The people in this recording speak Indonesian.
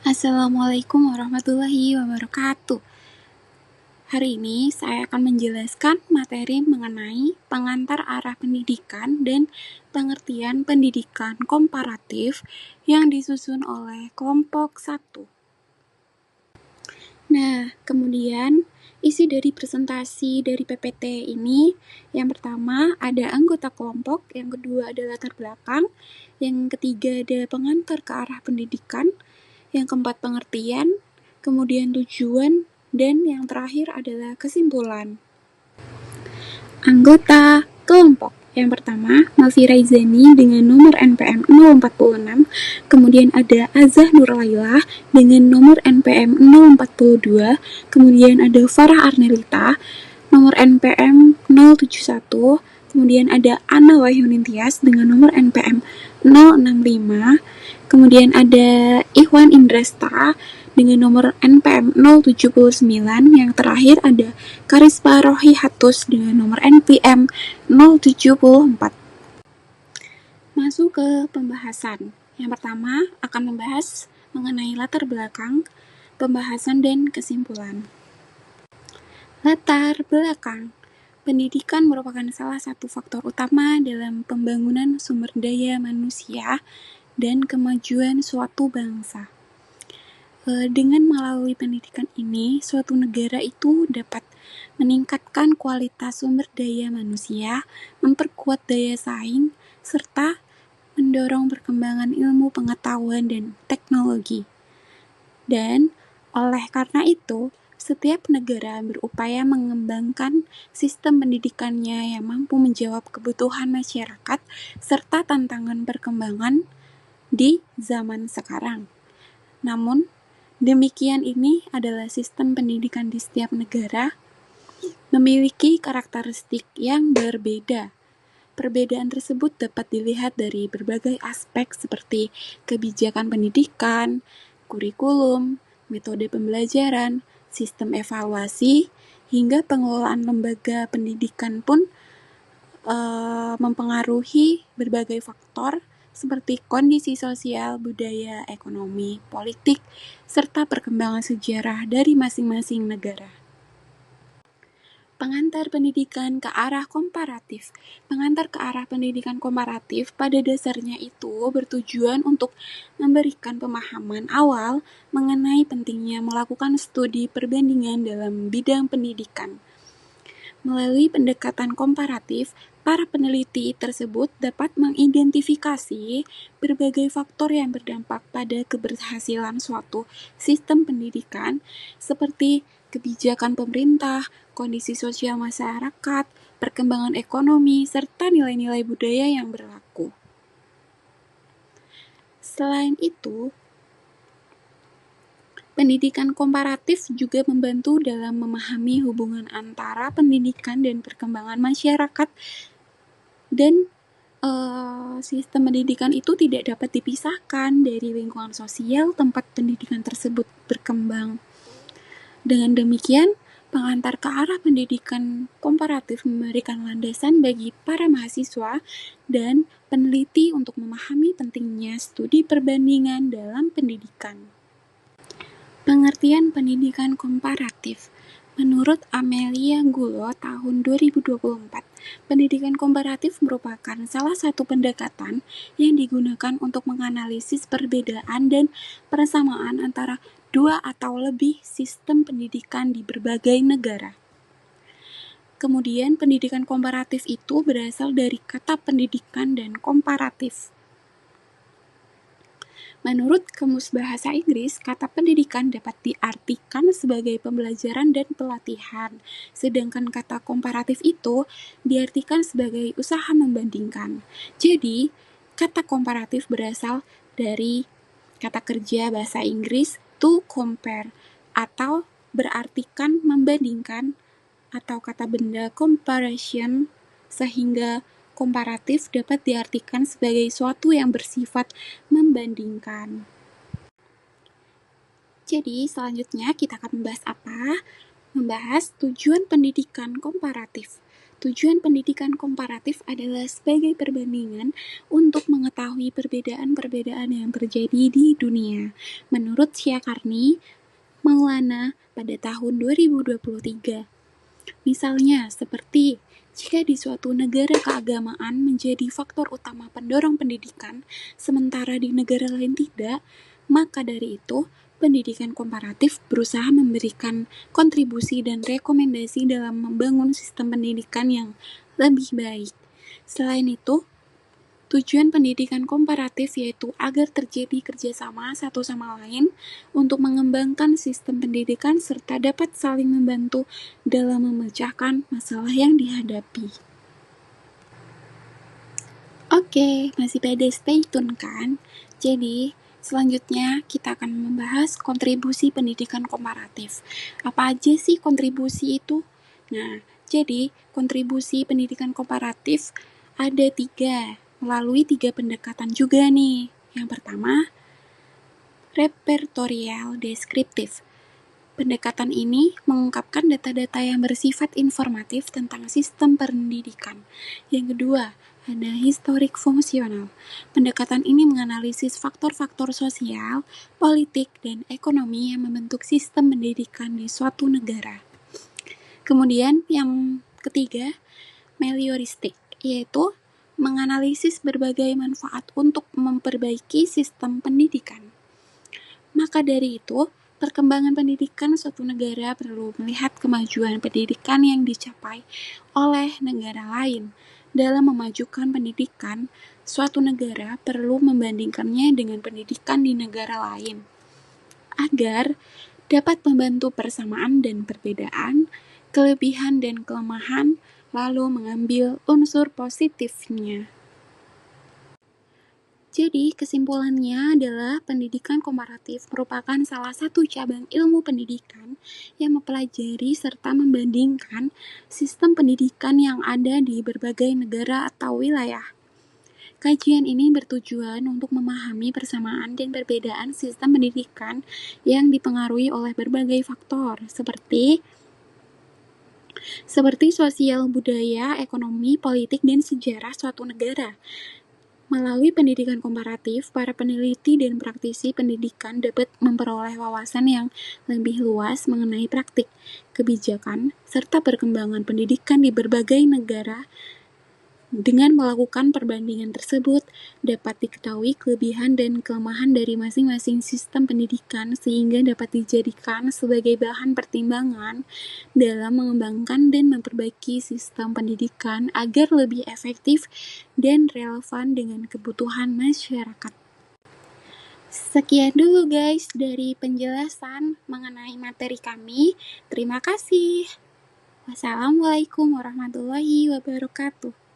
Assalamualaikum warahmatullahi wabarakatuh. Hari ini saya akan menjelaskan materi mengenai pengantar arah pendidikan dan pengertian pendidikan komparatif yang disusun oleh kelompok 1. Nah, kemudian isi dari presentasi dari PPT ini, yang pertama ada anggota kelompok, yang kedua ada latar belakang, yang ketiga ada pengantar ke arah pendidikan, yang keempat pengertian, kemudian tujuan, dan yang terakhir adalah kesimpulan. Anggota kelompok yang pertama, Malvi Raizani dengan nomor NPM 046, kemudian ada Azah Nurlailah dengan nomor NPM 042, kemudian ada Farah Arnelita nomor NPM 071, kemudian ada Anna Wahyunintias dengan nomor NPM 065, kemudian ada Ikhwan Indrasta dengan nomor NPM 079, yang terakhir ada Karisma Rohihatus dengan nomor NPM 074. Masuk ke pembahasan. Yang pertama akan membahas mengenai latar belakang, pembahasan, dan kesimpulan. Latar belakang. Pendidikan merupakan salah satu faktor utama dalam pembangunan sumber daya manusia dan kemajuan suatu bangsa. Dengan melalui pendidikan ini, suatu negara itu dapat meningkatkan kualitas sumber daya manusia, memperkuat daya saing, serta mendorong perkembangan ilmu pengetahuan dan teknologi. Dan oleh karena itu, setiap negara berupaya mengembangkan sistem pendidikannya yang mampu menjawab kebutuhan masyarakat serta tantangan perkembangan di zaman sekarang. Namun, demikian ini adalah sistem pendidikan di setiap negara memiliki karakteristik yang berbeda. Perbedaan tersebut dapat dilihat dari berbagai aspek seperti kebijakan pendidikan, kurikulum, metode pembelajaran, sistem evaluasi, hingga pengelolaan lembaga pendidikan pun mempengaruhi berbagai faktor seperti kondisi sosial, budaya, ekonomi, politik, serta perkembangan sejarah dari masing-masing negara. Pengantar pendidikan ke arah komparatif. Pengantar ke arah pendidikan komparatif pada dasarnya itu bertujuan untuk memberikan pemahaman awal mengenai pentingnya melakukan studi perbandingan dalam bidang pendidikan. Melalui pendekatan komparatif, para peneliti tersebut dapat mengidentifikasi berbagai faktor yang berdampak pada keberhasilan suatu sistem pendidikan seperti kebijakan pemerintah, kondisi sosial masyarakat, perkembangan ekonomi, serta nilai-nilai budaya yang berlaku. Selain itu, pendidikan komparatif juga membantu dalam memahami hubungan antara pendidikan dan perkembangan masyarakat, dan sistem pendidikan itu tidak dapat dipisahkan dari lingkungan sosial tempat pendidikan tersebut berkembang. Dengan demikian, pengantar ke arah pendidikan komparatif memberikan landasan bagi para mahasiswa dan peneliti untuk memahami pentingnya studi perbandingan dalam pendidikan. Pengertian pendidikan komparatif. Menurut Amelia Gulo tahun 2024, pendidikan komparatif merupakan salah satu pendekatan yang digunakan untuk menganalisis perbedaan dan persamaan antara dua atau lebih sistem pendidikan di berbagai negara. Kemudian, pendidikan komparatif itu berasal dari kata pendidikan dan komparatif. Menurut Kamus Bahasa Inggris, kata pendidikan dapat diartikan sebagai pembelajaran dan pelatihan, sedangkan kata komparatif itu diartikan sebagai usaha membandingkan. Jadi, kata komparatif berasal dari kata kerja bahasa Inggris to compare, atau berartikan membandingkan, atau kata benda comparison, sehingga komparatif dapat diartikan sebagai suatu yang bersifat membandingkan. Jadi, selanjutnya kita akan membahas apa? Membahas tujuan pendidikan komparatif. Tujuan pendidikan komparatif adalah sebagai perbandingan untuk mengetahui perbedaan-perbedaan yang terjadi di dunia. Menurut Syakarni Maulana pada tahun 2023. Misalnya, seperti jika di suatu negara keagamaan menjadi faktor utama pendorong pendidikan, sementara di negara lain tidak, maka dari itu, pendidikan komparatif berusaha memberikan kontribusi dan rekomendasi dalam membangun sistem pendidikan yang lebih baik. Selain itu, tujuan pendidikan komparatif yaitu agar terjadi kerjasama satu sama lain untuk mengembangkan sistem pendidikan serta dapat saling membantu dalam memecahkan masalah yang dihadapi. Oke, masih pada stay tune kan? Jadi, selanjutnya kita akan membahas kontribusi pendidikan komparatif. Apa aja sih kontribusi itu? Nah, jadi kontribusi pendidikan komparatif ada 3, melalui 3 pendekatan juga nih. Yang pertama, repertorial deskriptif. Pendekatan ini mengungkapkan data-data yang bersifat informatif tentang sistem pendidikan. Yang kedua, ada historik fungsional. Pendekatan ini menganalisis faktor-faktor sosial, politik, dan ekonomi yang membentuk sistem pendidikan di suatu negara. Kemudian yang ketiga, melioristik, yaitu menganalisis berbagai manfaat untuk memperbaiki sistem pendidikan. Maka dari itu, perkembangan pendidikan suatu negara perlu melihat kemajuan pendidikan yang dicapai oleh negara lain. Dalam memajukan pendidikan, suatu negara perlu membandingkannya dengan pendidikan di negara lain, agar dapat membantu persamaan dan perbedaan, kelebihan dan kelemahan, lalu mengambil unsur positifnya. Jadi, kesimpulannya adalah pendidikan komparatif merupakan salah satu cabang ilmu pendidikan yang mempelajari serta membandingkan sistem pendidikan yang ada di berbagai negara atau wilayah. Kajian ini bertujuan untuk memahami persamaan dan perbedaan sistem pendidikan yang dipengaruhi oleh berbagai faktor, seperti sosial, budaya, ekonomi, politik, dan sejarah suatu negara. Melalui pendidikan komparatif, para peneliti dan praktisi pendidikan dapat memperoleh wawasan yang lebih luas mengenai praktik, kebijakan, serta perkembangan pendidikan di berbagai negara. Dengan melakukan perbandingan tersebut, dapat diketahui kelebihan dan kelemahan dari masing-masing sistem pendidikan sehingga dapat dijadikan sebagai bahan pertimbangan dalam mengembangkan dan memperbaiki sistem pendidikan agar lebih efektif dan relevan dengan kebutuhan masyarakat. Sekian dulu guys dari penjelasan mengenai materi kami. Terima kasih. Wassalamualaikum warahmatullahi wabarakatuh.